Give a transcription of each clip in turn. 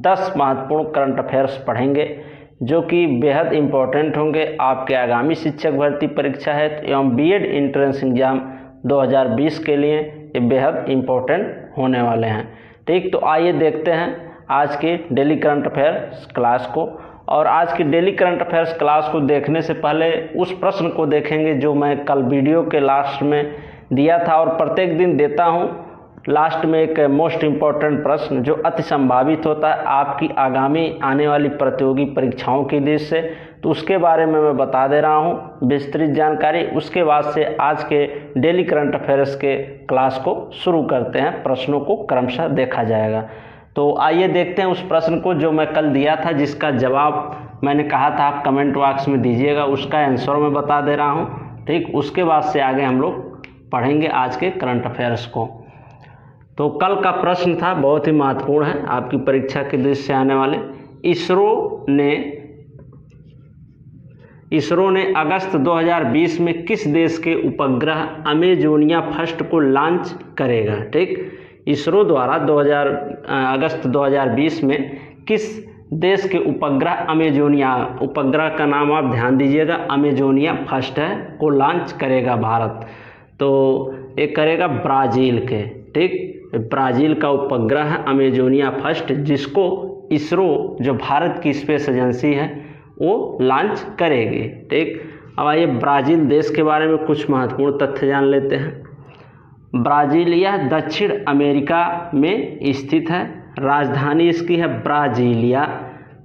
10 महत्वपूर्ण current affairs पढ़ेंगे जो कि बेहद इम्पोर्टेंट होंगे आपके आगामी शिक्षक भर्ती परीक्षा है एवं बीएड एंट्रेंस एग्जाम 2020 के लिए ये बेहद इम्पोर्टेंट होने वाले हैं। ठीक, तो आइए देखते हैं आज की डेली करंट अफेयर्स क्लास को। और आज की डेली करंट अफेयर्स क्लास को देखने से पहले उस प्रश्न को देखेंगे जो मैं कल वीडियो के लास्ट में दिया था और प्रत्येक दिन देता हूं। लास्ट में एक मोस्ट इम्पॉर्टेंट प्रश्न जो अति संभावित होता है आपकी आगामी आने वाली प्रतियोगी परीक्षाओं की दृष्टि से, तो उसके बारे में मैं बता दे रहा हूं विस्तृत जानकारी। उसके बाद से आज के डेली करंट अफेयर्स के क्लास को शुरू करते हैं, प्रश्नों को क्रमशः देखा जाएगा। तो आइए देखते हैं उस प्रश्न को जो मैं कल दिया था, जिसका जवाब मैंने कहा था आप कमेंट बॉक्स में दीजिएगा, उसका आंसर मैं बता दे रहा हूँ। ठीक, उसके बाद से आगे हम लोग पढ़ेंगे आज के करंट अफेयर्स को। तो कल का प्रश्न था, बहुत ही महत्वपूर्ण है आपकी परीक्षा के दृष्टि से आने वाले। इसरो ने अगस्त 2020 में किस देश के उपग्रह अमेजोनिया फर्स्ट को लॉन्च करेगा। ठीक, इसरो द्वारा अगस्त 2020 में किस देश के उपग्रह अमेजोनिया, उपग्रह का नाम आप ध्यान दीजिएगा, अमेजोनिया फर्स्ट है, को लॉन्च करेगा भारत। तो ये करेगा ब्राज़ील के। ठीक, ब्राज़ील का उपग्रह है अमेजोनिया फर्स्ट, जिसको इसरो जो भारत की स्पेस एजेंसी है वो लॉन्च करेगी। ठीक, अब आइए ब्राज़ील देश के बारे में कुछ महत्वपूर्ण तथ्य जान लेते हैं। ब्राज़ील यह दक्षिण अमेरिका में स्थित है। राजधानी इसकी है ब्राज़ीलिया।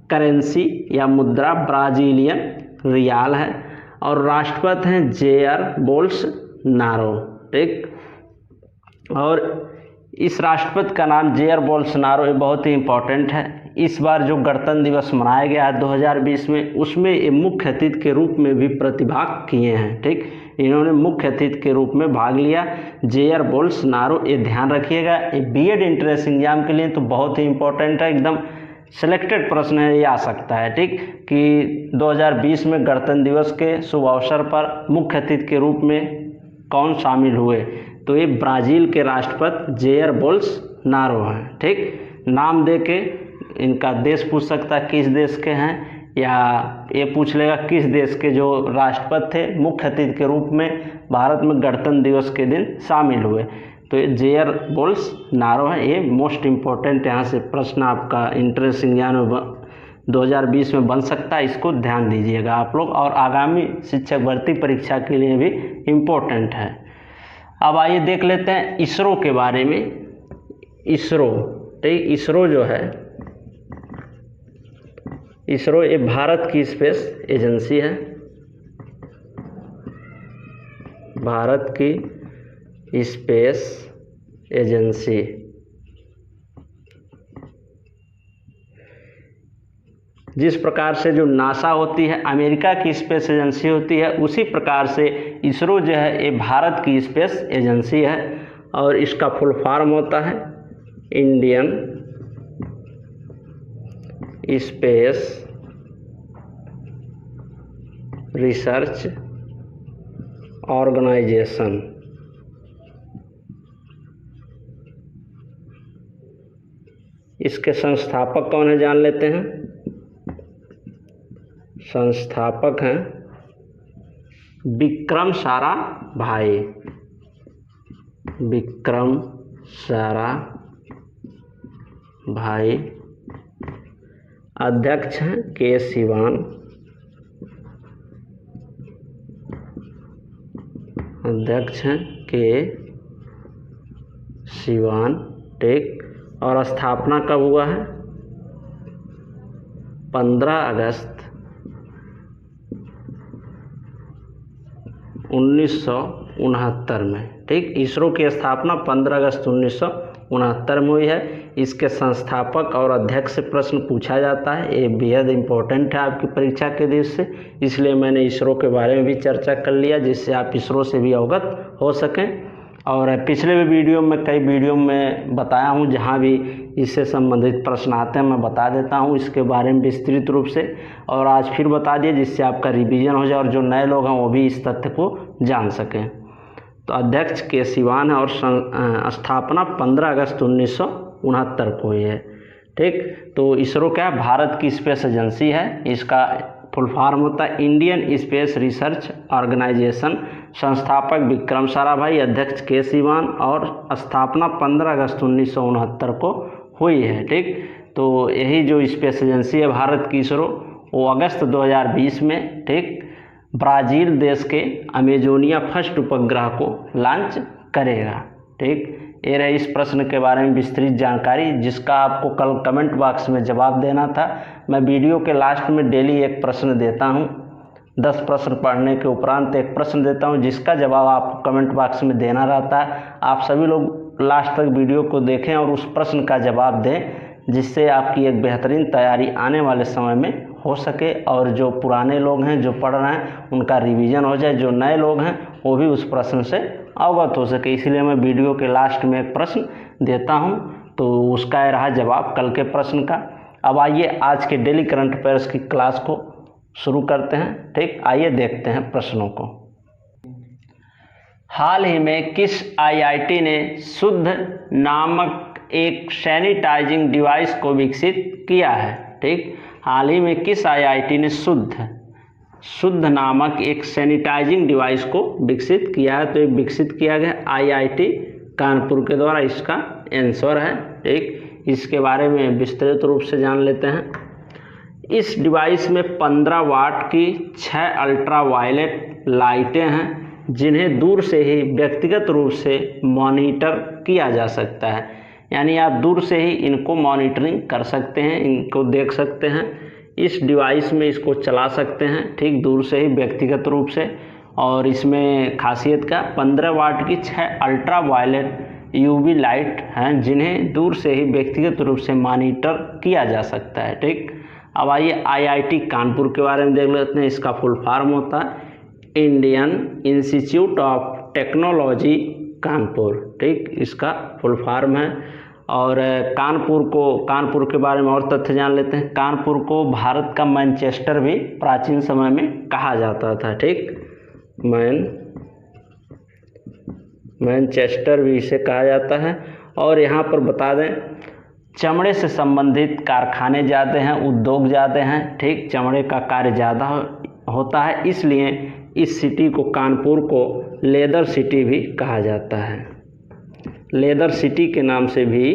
करेंसी या मुद्रा ब्राज़ीलियन रियाल है और राष्ट्रपति हैं जेयर बोल्सनारो। ठीक, और इस राष्ट्रपति का नाम जेयर बोल्सनारो बहुत ही इम्पोर्टेंट है। इस बार जो गणतंत्र दिवस मनाया गया है 2020 में, उसमें ये मुख्य अतिथि के रूप में भी प्रतिभाग किए हैं। ठीक, इन्होंने मुख्य अतिथि के रूप में भाग लिया, जेयर बोल्सनारो। ये ध्यान रखिएगा, ये बीएड एंट्रेंस एग्जाम के लिए तो बहुत ही इम्पोर्टेंट है, एकदम सिलेक्टेड प्रश्न है, ये आ सकता है। ठीक, कि 2020 में गणतंत्र दिवस के शुभ अवसर पर मुख्य अतिथि के रूप में कौन शामिल हुए, तो ये ब्राज़ील के राष्ट्रपति जेयर बोल्सनारो हैं। ठीक, नाम दे के इनका देश पूछ सकता है किस देश के हैं, या ये पूछ लेगा किस देश के जो राष्ट्रपति थे मुख्य अतिथि के रूप में भारत में गणतंत्र दिवस के दिन शामिल हुए, तो ये जेयर बोल्सनारो है। ये मोस्ट इम्पोर्टेंट यहाँ से प्रश्न आपका इंट्रेंस एग्जाम में 2020 में बन सकता है, इसको ध्यान दीजिएगा आप लोग, और आगामी शिक्षक भर्ती परीक्षा के लिए भी इम्पोर्टेंट है। अब आइए देख लेते हैं इसरो के बारे में। इसरो, ठीक, इसरो जो है, इसरो ये भारत की स्पेस एजेंसी है, भारत की स्पेस एजेंसी। जिस प्रकार से जो नासा होती है अमेरिका की स्पेस एजेंसी होती है, उसी प्रकार से इसरो जो है ये भारत की स्पेस एजेंसी है और इसका फुल फॉर्म होता है इंडियन स्पेस रिसर्च ऑर्गेनाइजेशन। इसके संस्थापक कौन है जान लेते हैं। संस्थापक हैं विक्रम साराभाई। विक्रम साराभाई। अध्यक्ष हैं के सिवान। अध्यक्ष हैं के सिवान। ठीक, और स्थापना कब हुआ है 15 अगस्त 1969 में। ठीक, इसरो की स्थापना 15 अगस्त 1969 में हुई है। इसके संस्थापक और अध्यक्ष से प्रश्न पूछा जाता है, ये बेहद इम्पोर्टेंट है आपकी परीक्षा के दृष्टि से, इसलिए मैंने इसरो के बारे में भी चर्चा कर लिया जिससे आप इसरो से भी अवगत हो सकें। और पिछले भी वीडियो में कई वीडियो में बताया हूँ, जहाँ भी इससे संबंधित प्रश्न आते हैं मैं बता देता हूँ इसके बारे में विस्तृत रूप से, और आज फिर बता दिए जिससे आपका रिवीजन हो जाए और जो नए लोग हैं वो भी इस तथ्य को जान सकें। तो अध्यक्ष के सिवान है और स्थापना 15 अगस्त 1969 को हुई है। ठीक। तो इसरो क्या है, भारत की स्पेस एजेंसी है। इसका फुल फॉर्म होता है इंडियन स्पेस रिसर्च ऑर्गेनाइजेशन। संस्थापक विक्रम साराभाई, अध्यक्ष के सिवान और स्थापना 15 अगस्त 1969 को हुई है। ठीक। तो यही जो स्पेस एजेंसी है भारत की इसरो, वो अगस्त 2020 में, ठीक, ब्राज़ील देश के अमेजोनिया फर्स्ट उपग्रह को लॉन्च करेगा। ठीक। ये रहे इस प्रश्न के बारे में विस्तृत जानकारी, जिसका आपको कल कमेंट बॉक्स में जवाब देना था। मैं वीडियो के लास्ट में डेली एक प्रश्न देता हूँ, 10 प्रश्न पढ़ने के उपरांत एक प्रश्न देता हूँ, जिसका जवाब आपको कमेंट बॉक्स में देना रहता है। आप सभी लोग लास्ट तक वीडियो को देखें और उस प्रश्न का जवाब दें, जिससे आपकी एक बेहतरीन तैयारी आने वाले समय में हो सके और जो पुराने लोग हैं जो पढ़ रहे हैं उनका रिवीजन हो जाए, जो नए लोग हैं वो भी उस प्रश्न से अवगत हो सके। इसलिए मैं वीडियो के लास्ट में एक प्रश्न देता हूं, तो उसका रहा जवाब कल के प्रश्न का। अब आइए आज के डेली करंट अफेयर्स की क्लास को शुरू करते हैं। ठीक, आइए देखते हैं प्रश्नों को। हाल ही में किस आईआईटी ने शुद्ध नामक एक सैनिटाइजिंग डिवाइस को विकसित किया है? ठीक, हाल ही में किस आईआईटी ने शुद्ध नामक एक सैनिटाइजिंग डिवाइस को विकसित किया है? तो ये विकसित किया गया आईआईटी कानपुर के द्वारा, इसका आंसर है। ठीक, इसके बारे में विस्तृत रूप से जान लेते हैं। इस डिवाइस में 15 वाट की 6 अल्ट्रा वायलेट लाइटें हैं, जिन्हें दूर से ही व्यक्तिगत रूप से मॉनिटर किया जा सकता है। यानी आप दूर से ही इनको मॉनिटरिंग कर सकते हैं, इनको देख सकते हैं, इस डिवाइस में इसको चला सकते हैं। ठीक, दूर से ही व्यक्तिगत रूप से। और इसमें खासियत का 15 वाट की 6 अल्ट्रा वायलेट यूवी लाइट हैं, जिन्हें दूर से ही व्यक्तिगत रूप से मॉनिटर किया जा सकता है। ठीक, अब आइए आईआईटी कानपुर के बारे में देख लेते हैं। इसका फुल फॉर्म होता है Indian institute of technology Kanpur. ठीक, इसका फुल फॉर्म है। और कानपुर के बारे में और तथ्य जान लेते हैं। कानपुर को भारत का मैनचेस्टर भी प्राचीन समय में कहा जाता था। ठीक, मैनचेस्टर भी इसे कहा जाता है। और यहाँ पर बता दें, चमड़े से संबंधित कारखाने ज़्यादा हैं, उद्योग ज़्यादा हैं। ठीक, चमड़े का कार्य ज़्यादा होता है, इसलिए इस सिटी को, कानपुर को लेदर सिटी भी कहा जाता है। लेदर सिटी के नाम से भी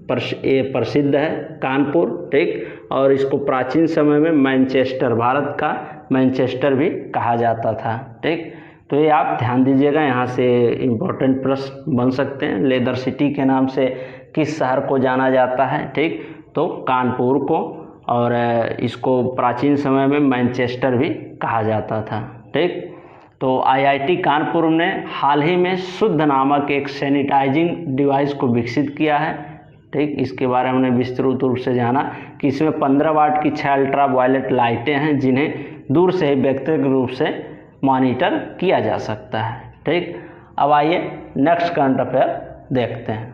प्रसिद्ध है कानपुर। ठीक, और इसको प्राचीन समय में मैनचेस्टर, भारत का मैनचेस्टर भी कहा जाता था। ठीक, तो ये आप ध्यान दीजिएगा, यहाँ से इम्पोर्टेंट प्रश्न बन सकते हैं। लेदर सिटी के नाम से किस शहर को जाना जाता है? ठीक, तो कानपुर को, और इसको प्राचीन समय में मैनचेस्टर भी कहा जाता था। ठीक, तो आईआईटी कानपुर ने हाल ही में शुद्ध नामक एक सैनिटाइजिंग डिवाइस को विकसित किया है। ठीक, इसके बारे में हमने विस्तृत रूप से जाना कि इसमें 15 वाट की 6 अल्ट्रा वायलेट लाइटें हैं, जिन्हें दूर से ही व्यक्तिगत रूप से मॉनिटर किया जा सकता है। ठीक, अब आइए नेक्स्ट करंट अफेयर देखते हैं।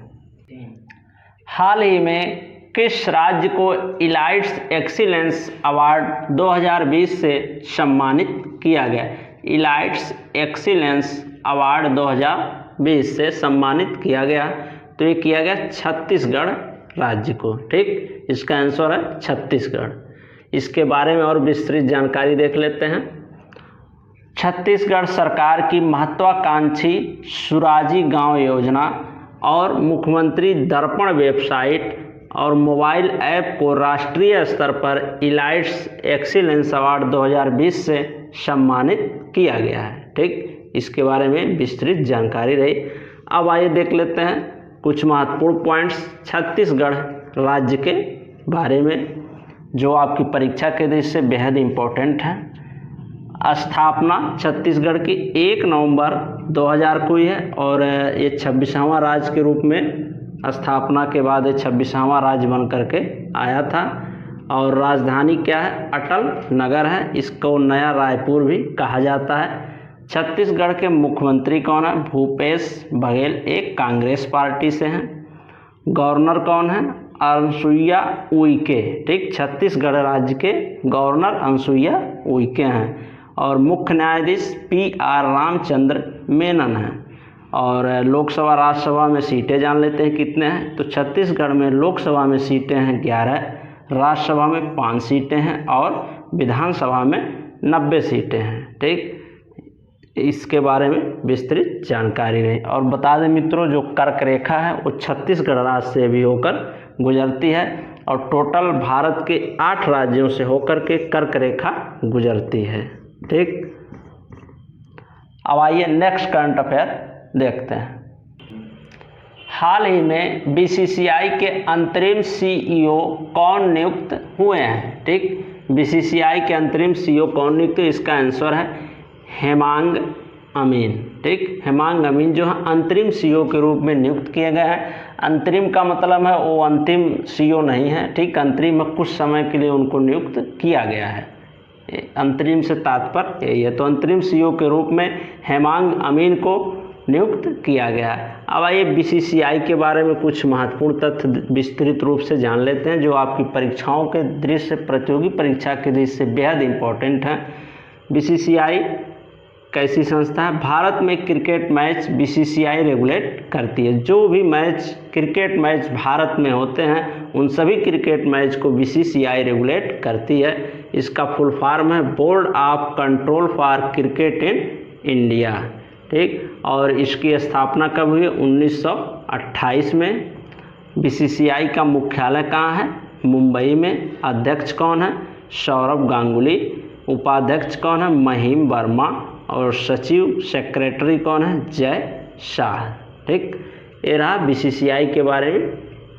हाल ही में किस राज्य को इलाइट्स एक्सीलेंस अवार्ड 2020 से सम्मानित किया गया? इलाइट्स एक्सीलेंस अवार्ड 2020 से सम्मानित किया गया, तो ये किया गया छत्तीसगढ़ राज्य को। ठीक, इसका आंसर है छत्तीसगढ़। इसके बारे में और विस्तृत जानकारी देख लेते हैं। छत्तीसगढ़ सरकार की महत्वाकांक्षी सुराजी गांव योजना और मुख्यमंत्री दर्पण वेबसाइट और मोबाइल ऐप को राष्ट्रीय स्तर पर इलाइट्स एक्सीलेंस अवार्ड 2020 से सम्मानित किया गया है। ठीक, इसके बारे में विस्तृत जानकारी रही। अब आइए देख लेते हैं कुछ महत्वपूर्ण पॉइंट्स छत्तीसगढ़ राज्य के बारे में, जो आपकी परीक्षा के दृष्टि से बेहद इम्पोर्टेंट है। स्थापना छत्तीसगढ़ की 1 नवंबर 2000 को हुई है, और ये 26वां राज्य के रूप में स्थापना के बाद 26वां राज्य बन करके आया था। और राजधानी क्या है? अटल नगर है। इसको नया रायपुर भी कहा जाता है। छत्तीसगढ़ के मुख्यमंत्री कौन है? भूपेश बघेल, एक कांग्रेस पार्टी से हैं। गवर्नर कौन है? अनसुईया उइके। ठीक, छत्तीसगढ़ राज्य के गवर्नर अनसुईया उइके हैं। और मुख्य न्यायाधीश PR रामचंद्र मेनन हैं। और लोकसभा राज्यसभा में सीटें जान लेते हैं कितने हैं। तो छत्तीसगढ़ में लोकसभा में सीटें हैं 11, राज्यसभा में 5 सीटें हैं और विधानसभा में 90 सीटें हैं। ठीक, इसके बारे में विस्तृत जानकारी रही। और बता दें मित्रों, जो कर्क रेखा है वो छत्तीसगढ़ राज्य से भी होकर गुजरती है और टोटल भारत के 8 राज्यों से होकर के कर्क रेखा गुजरती है। ठीक, अब आइए नेक्स्ट करंट अफेयर देखते हैं। हाल ही में बीसीसीआई के अंतरिम सीईओ कौन नियुक्त हुए हैं? ठीक, बीसीसीआई के अंतरिम सीईओ कौन नियुक्त? इसका आंसर है हेमांग अमीन। ठीक, हेमांग अमीन जो है अंतरिम सीईओ के रूप में नियुक्त किए गए हैं। अंतरिम का मतलब है वो अंतिम सीईओ नहीं है। ठीक, अंतरिम में कुछ समय के लिए उनको नियुक्त किया गया है। अंतरिम से तात्पर्य यही है। तो अंतरिम सीईओ के रूप में हेमांग अमीन को नियुक्त किया गया है। अब आइए बीसीसीआई के बारे में कुछ महत्वपूर्ण तथ्य विस्तृत रूप से जान लेते हैं जो आपकी परीक्षाओं के दृष्टि से, प्रतियोगी परीक्षा के दृष्टि से बेहद इम्पोर्टेंट है। बीसीसीआई कैसी संस्था है? भारत में क्रिकेट मैच बीसीसीआई रेगुलेट करती है। जो भी मैच, क्रिकेट मैच भारत में होते हैं उन सभी क्रिकेट मैच को बीसीसीआई रेगुलेट करती है। इसका फुल फॉर्म है board of control for cricket in India. ठीक, और इसकी स्थापना कब हुई? 1928 में। बीसीसीआई का मुख्यालय कहाँ है? मुंबई में। अध्यक्ष कौन है? सौरभ गांगुली। उपाध्यक्ष कौन है? महिम वर्मा। और सचिव, सेक्रेटरी कौन है? जय शाह। ठीक, ये रहा बीसीसीआई के बारे में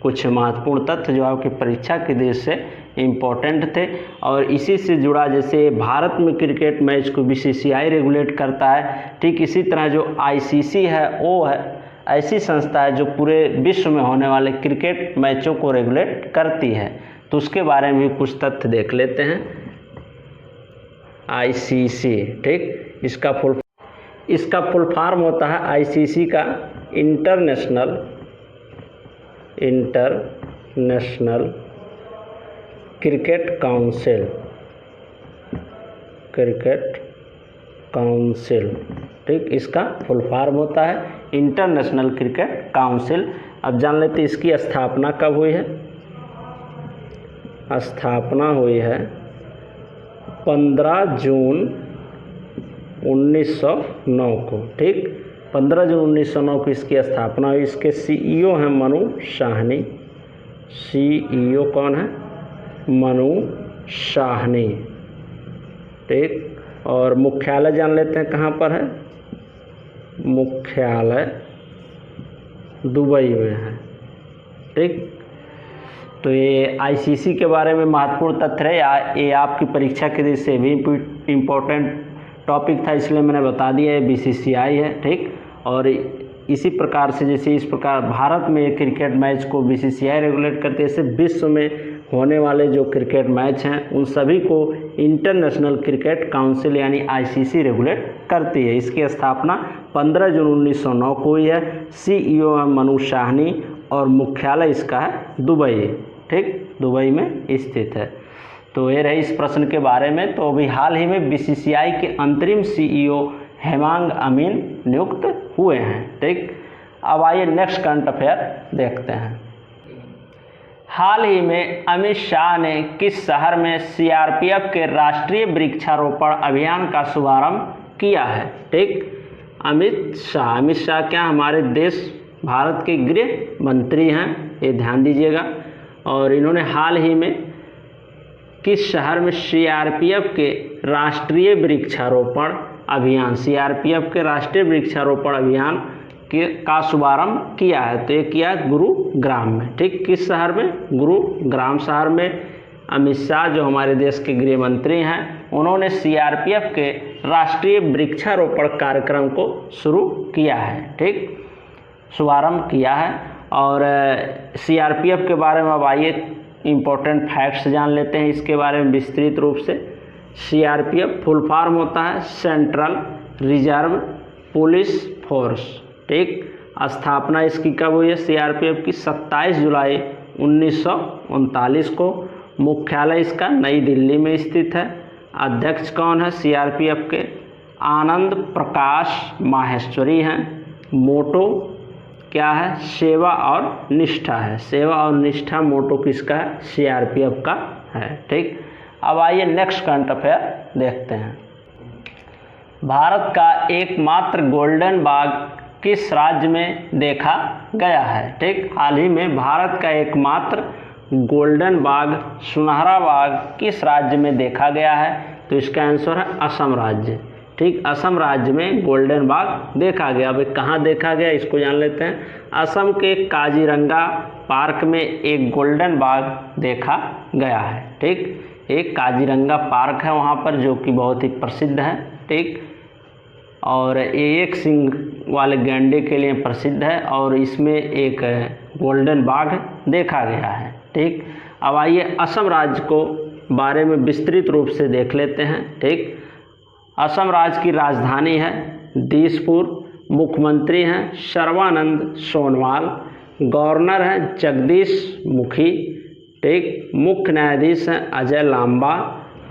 कुछ महत्वपूर्ण तथ्य जो आपकी परीक्षा के दृष्टि से इम्पोर्टेंट थे। और इसी से जुड़ा, जैसे भारत में क्रिकेट मैच को बीसीसीआई रेगुलेट करता है, ठीक इसी तरह जो आईसीसी है वो है ऐसी संस्था है जो पूरे विश्व में होने वाले क्रिकेट मैचों को रेगुलेट करती है। तो उसके बारे में भी कुछ तथ्य देख लेते हैं। आईसीसी, ठीक, इसका फुल फॉर्म होता है आईसीसी का इंटरनेशनल क्रिकेट काउंसिल। ठीक, इसका फुल फॉर्म होता है इंटरनेशनल क्रिकेट काउंसिल। अब जान लेते हैं इसकी स्थापना कब हुई है। स्थापना हुई है 15 जून 1909 को। ठीक, 15 जून 1909 को इसकी स्थापना हुई। इसके सीईओ हैं मनु साहनी। सीईओ कौन है? मनु साहनी। ठीक, और मुख्यालय जान लेते हैं कहाँ पर है। मुख्यालय दुबई में है। ठीक, तो ये आईसीसी के बारे में महत्वपूर्ण तथ्य है। ये आपकी परीक्षा के दृष्टि से भी इम्पोर्टेंट टॉपिक था, इसलिए मैंने बता दिया है बीसीसीआई है। ठीक, और इसी प्रकार से, जैसे इस प्रकार भारत में क्रिकेट मैच को बीसीसीआई रेगुलेट करते हैं, ऐसे विश्व में होने वाले जो क्रिकेट मैच हैं उन सभी को इंटरनेशनल क्रिकेट काउंसिल यानी आईसीसी रेगुलेट करती है। इसकी स्थापना 15 जून 1909 को हुई है। सीईओ है मनु साहनी और मुख्यालय इसका है दुबई। ठीक, दुबई में स्थित है। तो ये रही इस प्रश्न के बारे में। तो अभी हाल ही में बीसीसीआई के अंतरिम सीईओ हेमांग अमीन नियुक्त हुए हैं। ठीक, अब आइए नेक्स्ट करंट अफेयर देखते हैं। हाल ही में अमित शाह ने किस शहर में सीआरपीएफ के राष्ट्रीय वृक्षारोपण अभियान का शुभारंभ किया है? ठीक, अमित शाह क्या हमारे देश भारत के गृह मंत्री हैं, ये ध्यान दीजिएगा। और इन्होंने हाल ही में किस शहर में सीआरपीएफ के राष्ट्रीय वृक्षारोपण अभियान, सीआरपीएफ के राष्ट्रीय वृक्षारोपण अभियान का शुभारंभ किया है? तो ये किया गुरुग्राम में। ठीक, किस शहर में? गुरुग्राम शहर में अमित शाह जो हमारे देश के गृह मंत्री हैं उन्होंने सीआरपीएफ के राष्ट्रीय वृक्षारोपण कार्यक्रम को शुरू किया है। ठीक, शुभारंभ किया है। और सीआरपीएफ के बारे में अब आइए इम्पोर्टेंट फैक्ट्स जान लेते हैं इसके बारे में विस्तृत रूप से। सीआरपीएफ फुल फॉर्म होता है सेंट्रल रिजर्व पुलिस फोर्स। ठीक, स्थापना इसकी कब हुई है? सीआरपीएफ की 27 जुलाई 1939 को। मुख्यालय इसका नई दिल्ली में स्थित है। अध्यक्ष कौन है सीआरपीएफ के? आनंद प्रकाश माहेश्वरी हैं। मोटो क्या है, सेवा और निष्ठा है। सेवा और निष्ठा मोटो किसका है, CRPF का है। ठीक, अब आइए नेक्स्ट करंट अफेयर देखते हैं। भारत का एकमात्र गोल्डन बाघ किस राज्य में देखा गया है। ठीक, हाल ही में भारत का एकमात्र गोल्डन बाघ, सुनहरा बाघ किस राज्य में देखा गया है, तो इसका आंसर है असम राज्य। ठीक, असम राज्य में गोल्डन बाघ देखा गया। अब कहाँ देखा गया इसको जान लेते हैं। असम के काजीरंगा पार्क में एक गोल्डन बाघ देखा गया है। ठीक, एक काजीरंगा पार्क है वहाँ पर जो कि बहुत ही प्रसिद्ध है। ठीक, और ये एक सींग वाले गैंडे के लिए प्रसिद्ध है और इसमें एक गोल्डन बाघ देखा गया है। ठीक, अब आइए असम राज्य को बारे में विस्तृत रूप से देख लेते हैं। ठीक, असम राज्य की राजधानी है दिसपुर, मुख्यमंत्री हैं सर्बानंद सोनोवाल, गवर्नर हैं जगदीश मुखी। ठीक, मुख्य न्यायाधीश हैं अजय लांबा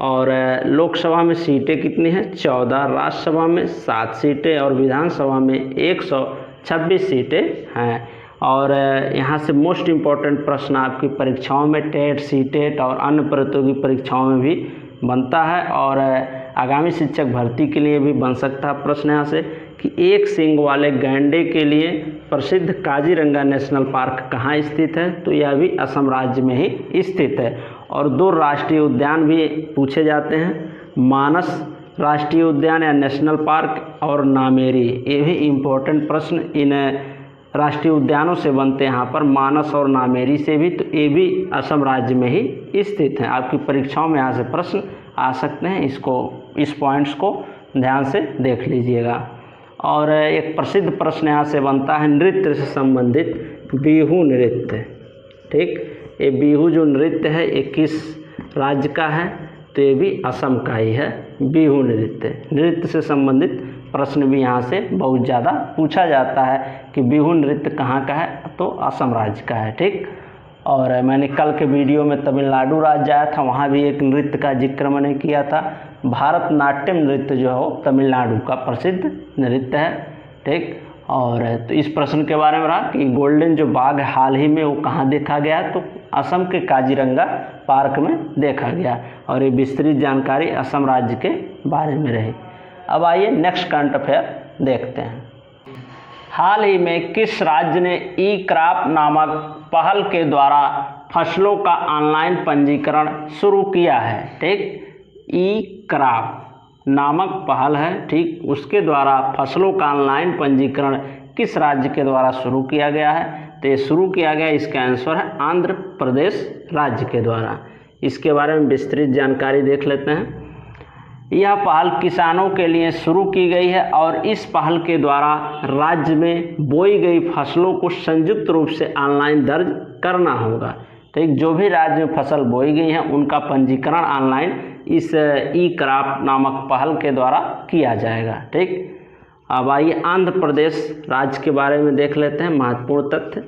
और लोकसभा में सीटें कितनी हैं, 14, राज्यसभा में 7 सीटें और विधानसभा में 126 सीटें हैं। और यहाँ से मोस्ट इम्पॉर्टेंट प्रश्न आपकी परीक्षाओं में टेट, सीटेट और अन्य प्रतियोगी परीक्षाओं में भी बनता है और आगामी शिक्षक भर्ती के लिए भी बन सकता है प्रश्न यहाँ से कि एक सींग वाले गैंडे के लिए प्रसिद्ध काजीरंगा नेशनल पार्क कहाँ स्थित है, तो यह भी असम राज्य में ही स्थित है। और 2 राष्ट्रीय उद्यान भी पूछे जाते हैं, मानस राष्ट्रीय उद्यान या नेशनल पार्क और नामेरी। ये भी इम्पोर्टेंट प्रश्न इन राष्ट्रीय उद्यानों से बनते हैं यहाँ पर, मानस और नामेरी से भी, तो ये भी असम राज्य में ही स्थित है। आपकी परीक्षाओं में यहाँ से प्रश्न आ सकते हैं, इस पॉइंट्स को ध्यान से देख लीजिएगा। और एक प्रसिद्ध प्रश्न यहाँ से बनता है नृत्य से संबंधित, बिहू नृत्य। ठीक, ये बिहू जो नृत्य है ये किस राज्य का है, तो ये भी असम का ही है बिहू नृत्य। नृत्य से संबंधित प्रश्न भी यहाँ से बहुत ज़्यादा पूछा जाता है कि बिहू नृत्य कहाँ का है, तो असम राज्य का है। ठीक, और मैंने कल के वीडियो में तमिलनाडु राज्य आया था, वहाँ भी एक नृत्य का जिक्र मैंने किया था। भारतनाट्यम नृत्य जो है तमिलनाडु का प्रसिद्ध नृत्य है। ठीक, और तो इस प्रश्न के बारे में रहा कि गोल्डन जो बाघ हाल ही में वो कहाँ देखा गया, तो असम के काजीरंगा पार्क में देखा गया। और ये विस्तृत जानकारी असम राज्य के बारे में रही। अब आइए नेक्स्ट करंट अफेयर देखते हैं। हाल ही में किस राज्य ने ई क्रॉप नामक पहल के द्वारा फसलों का ऑनलाइन पंजीकरण शुरू किया है। ठीक, ई क्रॉप नामक पहल है। ठीक, उसके द्वारा फसलों का ऑनलाइन पंजीकरण किस राज्य के द्वारा शुरू किया गया है, तो ये शुरू किया गया, इसका आंसर है आंध्र प्रदेश राज्य के द्वारा। इसके बारे में विस्तृत जानकारी देख लेते हैं। यह पहल किसानों के लिए शुरू की गई है और इस पहल के द्वारा राज्य में बोई गई फसलों को संयुक्त रूप से ऑनलाइन दर्ज करना होगा। ठीक, जो भी राज्य में फसल बोई गई है उनका पंजीकरण ऑनलाइन इस ई क्रॉप नामक पहल के द्वारा किया जाएगा। ठीक, अब आइए आंध्र प्रदेश राज्य के बारे में देख लेते हैं महत्वपूर्ण तथ्य।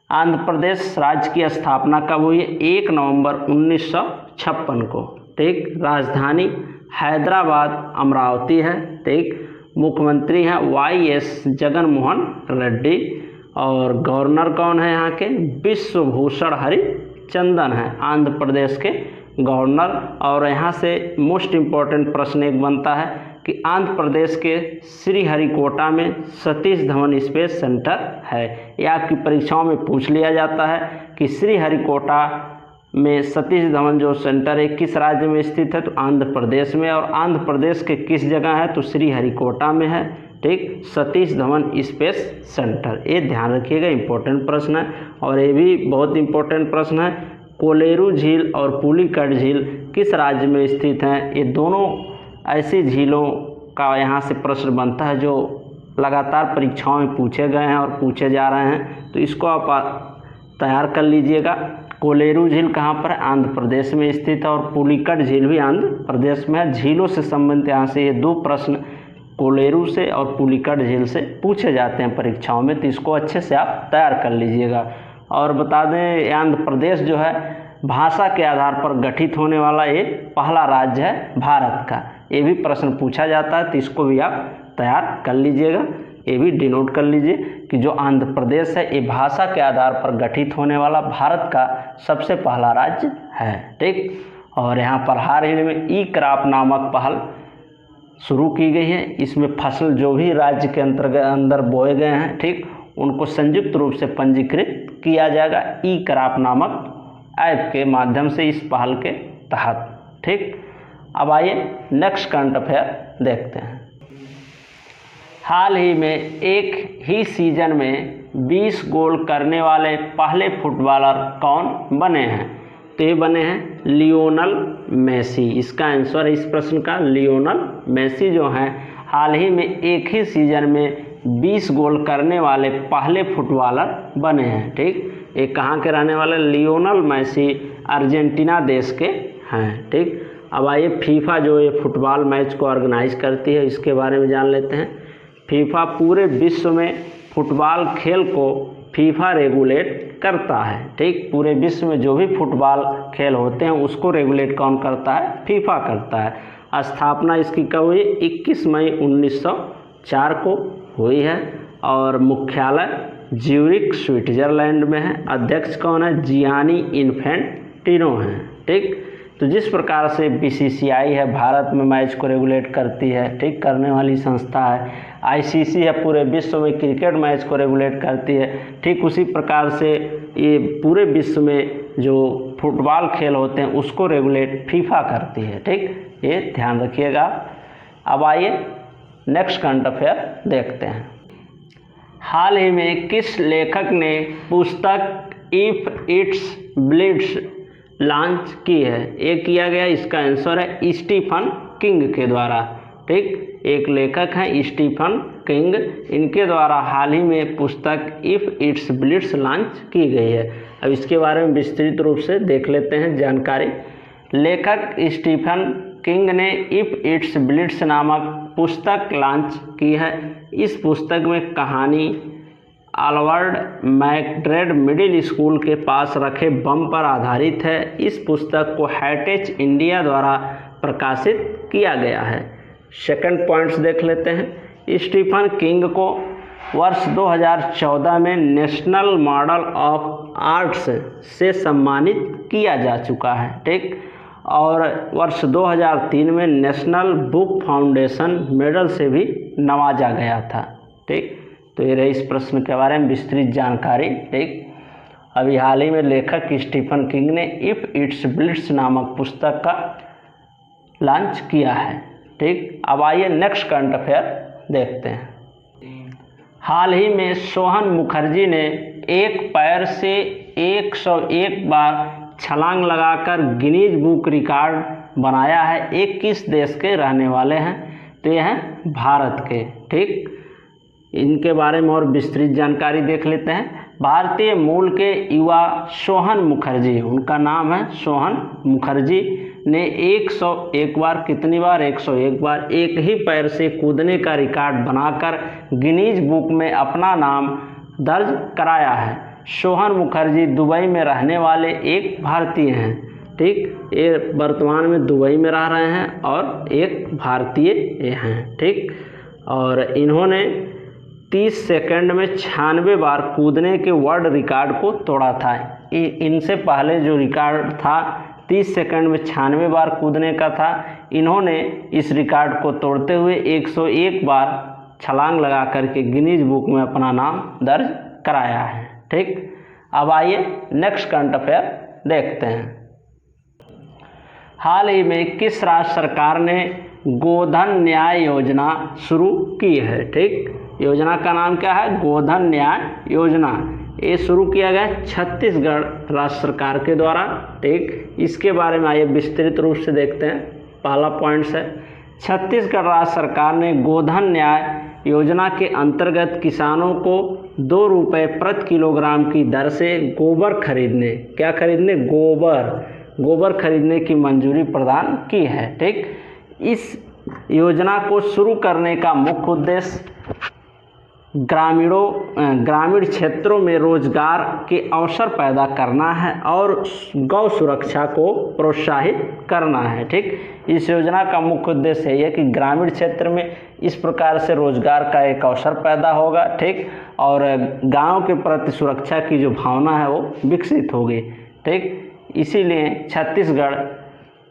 आंध्र प्रदेश राज्य की स्थापना कब हुई है, 1 नवंबर 1956 को। ठीक, राजधानी हैदराबाद अमरावती है। ठीक, मुख्यमंत्री हैं YS जगनमोहन रेड्डी और गवर्नर कौन है यहाँ के, विश्वभूषण हरिचंदन है आंध्र प्रदेश के गवर्नर। और यहाँ से मोस्ट इम्पॉर्टेंट प्रश्न एक बनता है कि आंध्र प्रदेश के श्रीहरिकोटा में सतीश धवन स्पेस सेंटर है। यह आपकी परीक्षाओं में पूछ लिया जाता है कि श्रीहरिकोटा में सतीश धवन जो सेंटर है किस राज्य में स्थित है, तो आंध्र प्रदेश में। और आंध्र प्रदेश के किस जगह है, तो श्रीहरिकोटा में है। ठीक, सतीश धवन स्पेस सेंटर, ये ध्यान रखिएगा, इंपॉर्टेंट प्रश्न है। और ये भी बहुत इंपॉर्टेंट प्रश्न है, कोलेरू झील और पुलिकट झील किस राज्य में स्थित हैं। ये दोनों ऐसी झीलों का यहाँ से प्रश्न बनता है जो लगातार परीक्षाओं में पूछे गए हैं और पूछे जा रहे हैं, तो इसको आप तैयार कर लीजिएगा। कोलेरू झील कहाँ पर है, आंध्र प्रदेश में स्थित है और पुलिकट झील भी आंध्र प्रदेश में है। झीलों से संबंधित यहाँ से ये 2 प्रश्न कोलेरू से और पुलिकट झील से पूछे जाते हैं परीक्षाओं में, तो इसको अच्छे से आप तैयार कर लीजिएगा। और बता दें आंध्र प्रदेश जो है भाषा के आधार पर गठित होने वाला ये पहला राज्य है भारत का। ये भी प्रश्न पूछा जाता है, तो इसको भी आप तैयार कर लीजिएगा। ये भी डिनोट कर लीजिए कि जो आंध्र प्रदेश है ये भाषा के आधार पर गठित होने वाला भारत का सबसे पहला राज्य है। ठीक, और यहाँ पर हाल ही में ई क्रॉप नामक पहल शुरू की गई है। इसमें फसल जो भी राज्य के अंदर बोए गए हैं, ठीक, उनको संयुक्त रूप से पंजीकृत किया जाएगा ई क्रॉप नामक ऐप के माध्यम से इस पहल के तहत। ठीक, अब आइए नेक्स्ट करंट अफेयर देखते हैं। हाल ही में एक ही सीजन में 20 गोल करने वाले पहले फुटबॉलर कौन बने हैं? तो ये बने हैं लियोनल मेसी। इसका आंसर है इस प्रश्न का लियोनल मेसी जो हैं हाल ही में एक ही सीजन में 20 गोल करने वाले पहले फुटबॉलर बने हैं। ठीक, ये कहाँ के रहने वाले? लियोनल मेसी अर्जेंटीना देश के हैं। ठीक, अब आइए फीफा जो ये फुटबॉल मैच को ऑर्गेनाइज करती है इसके बारे में जान लेते हैं। फीफा पूरे विश्व में फुटबॉल खेल को फीफा रेगुलेट करता है। ठीक, पूरे विश्व में जो भी फुटबॉल खेल होते हैं उसको रेगुलेट कौन करता है? फीफा करता है। स्थापना इसकी कब हुई? 21 मई 1904 को हुई है और मुख्यालय ज्यूरिख स्विट्जरलैंड में है। अध्यक्ष कौन है? जियानी इन्फेंटिनो हैं। ठीक, तो जिस प्रकार से बीसीसीआई है भारत में मैच को रेगुलेट करती है, ठीक, करने वाली संस्था है। आईसीसी है पूरे विश्व में क्रिकेट मैच को रेगुलेट करती है। ठीक उसी प्रकार से ये पूरे विश्व में जो फुटबॉल खेल होते हैं उसको रेगुलेट फीफा करती है। ठीक, ये ध्यान रखिएगा। अब आइए नेक्स्ट करंट अफेयर देखते हैं। हाल ही में किस लेखक ने पुस्तक इफ इट्स ब्लिट्स लॉन्च की है? ये किया गया, इसका आंसर है स्टीफन किंग के द्वारा। ठीक, एक लेखक हैं स्टीफन किंग, इनके द्वारा हाल ही में पुस्तक इफ इट्स ब्लिट्स लॉन्च की गई है। अब इसके बारे में विस्तृत रूप से देख लेते हैं जानकारी। लेखक स्टीफन किंग ने इफ इट्स ब्लिट्स नामक पुस्तक लॉन्च की है। इस पुस्तक में कहानी आल्वर्ड मैकड्रेड मिडिल स्कूल के पास रखे बम पर आधारित है। इस पुस्तक को हेरिटेज इंडिया द्वारा प्रकाशित किया गया है। सेकंड पॉइंट्स देख लेते हैं। स्टीफन किंग को वर्ष 2014 में नेशनल मॉडल ऑफ आर्ट्स से सम्मानित किया जा चुका है। ठीक, और वर्ष 2003 में नेशनल बुक फाउंडेशन मेडल से भी नवाजा गया था। ठीक, तो ये रही इस प्रश्न के बारे में विस्तृत जानकारी। ठीक, अभी हाल ही में लेखक स्टीफन किंग ने इफ इट्स ब्लिट्स नामक पुस्तक का लॉन्च किया है। ठीक, अब आइए नेक्स्ट करंट अफेयर देखते हैं। हाल ही में सोहन मुखर्जी ने एक पैर से 101 बार छलांग लगाकर गिनीज बुक रिकॉर्ड बनाया है। एक किस देश के रहने वाले हैं? तो ये हैं भारत के। ठीक, इनके बारे में और विस्तृत जानकारी देख लेते हैं। भारतीय मूल के युवा सोहन मुखर्जी, उनका नाम है सोहन मुखर्जी, ने 101 बार, कितनी बार? 101 बार एक ही पैर से कूदने का रिकॉर्ड बनाकर गिनीज बुक में अपना नाम दर्ज कराया है। सोहन मुखर्जी दुबई में रहने वाले एक भारतीय हैं। ठीक, ये वर्तमान में दुबई में रह रहे हैं और एक भारतीय ये हैं। ठीक, और इन्होंने 30 सेकंड में 96 बार कूदने के वर्ल्ड रिकॉर्ड को तोड़ा था। इनसे पहले जो रिकॉर्ड था 30 सेकंड में 96 बार कूदने का था, इन्होंने इस रिकॉर्ड को तोड़ते हुए 101 बार छलांग लगा करके गिनीज बुक में अपना नाम दर्ज कराया है। ठीक, अब आइए नेक्स्ट करंट अफेयर देखते हैं। हाल ही में किस राज्य सरकार ने गोधन न्याय योजना शुरू की है? ठीक, योजना का नाम क्या है? गोधन न्याय योजना। ये शुरू किया गया छत्तीसगढ़ राज्य सरकार के द्वारा। ठीक, इसके बारे में आइए विस्तृत रूप से देखते हैं। पहला पॉइंट्स है, छत्तीसगढ़ राज्य सरकार ने गोधन न्याय योजना के अंतर्गत किसानों को 2 रुपये प्रति किलोग्राम की दर से गोबर खरीदने, क्या खरीदने? गोबर खरीदने की मंजूरी प्रदान की है। ठीक, इस योजना को शुरू करने का मुख्य उद्देश्य ग्रामीण क्षेत्रों में रोजगार के अवसर पैदा करना है और गौ सुरक्षा को प्रोत्साहित करना है। ठीक, इस योजना का मुख्य उद्देश्य है कि ग्रामीण क्षेत्र में इस प्रकार से रोजगार का एक अवसर पैदा होगा। ठीक, और गांव के प्रति सुरक्षा की जो भावना है वो विकसित होगी। ठीक, इसीलिए छत्तीसगढ़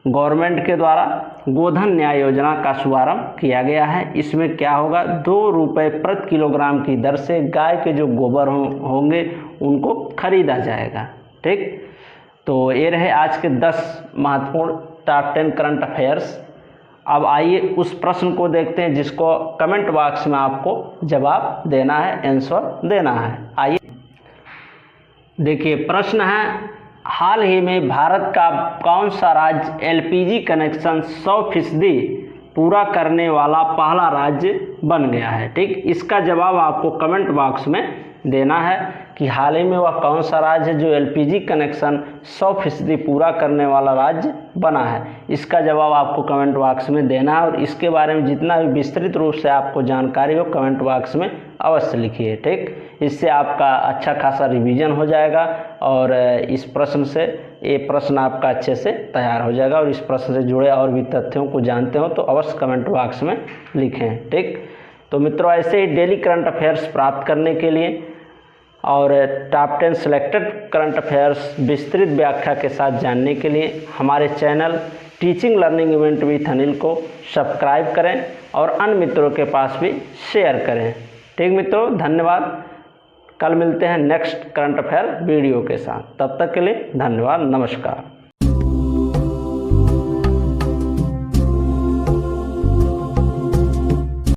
गवर्नमेंट के द्वारा गोधन न्याय योजना का शुभारंभ किया गया है। इसमें क्या होगा, 2 रुपये प्रति किलोग्राम की दर से गाय के जो गोबर होंगे उनको खरीदा जाएगा। ठीक, तो ये रहे आज के 10 महत्वपूर्ण टॉप 10 करंट अफेयर्स। अब आइए उस प्रश्न को देखते हैं जिसको कमेंट बॉक्स में आपको जवाब देना है, आंसर देना है। आइए देखिए, प्रश्न है, हाल ही में भारत का कौन सा राज्य एलपीजी कनेक्शन 100% पूरा करने वाला पहला राज्य बन गया है। ठीक, इसका जवाब आपको कमेंट बॉक्स में देना है कि हाल ही में वह कौन सा राज्य है जो एलपीजी कनेक्शन 100% पूरा करने वाला राज्य बना है। इसका जवाब आपको कमेंट बॉक्स में देना है और इसके बारे में जितना भी विस्तृत रूप से आपको जानकारी हो कमेंट बॉक्स में अवश्य लिखिए। ठीक, इससे आपका अच्छा खासा रिवीजन हो जाएगा और इस प्रश्न से ये प्रश्न आपका अच्छे से तैयार हो जाएगा और इस प्रश्न से जुड़े और भी तथ्यों को जानते हो तो अवश्य कमेंट बॉक्स में लिखें। ठीक, तो मित्रों ऐसे ही डेली करंट अफेयर्स प्राप्त करने के लिए और टॉप 10 सिलेक्टेड करंट अफेयर्स विस्तृत व्याख्या के साथ जानने के लिए हमारे channel teaching learning event with Anil को सब्सक्राइब करें और अन्य मित्रों के पास भी शेयर करें। ठीक मित्रों, धन्यवाद। कल मिलते हैं नेक्स्ट करंट अफेयर वीडियो के साथ, तब तक के लिए धन्यवाद, नमस्कार।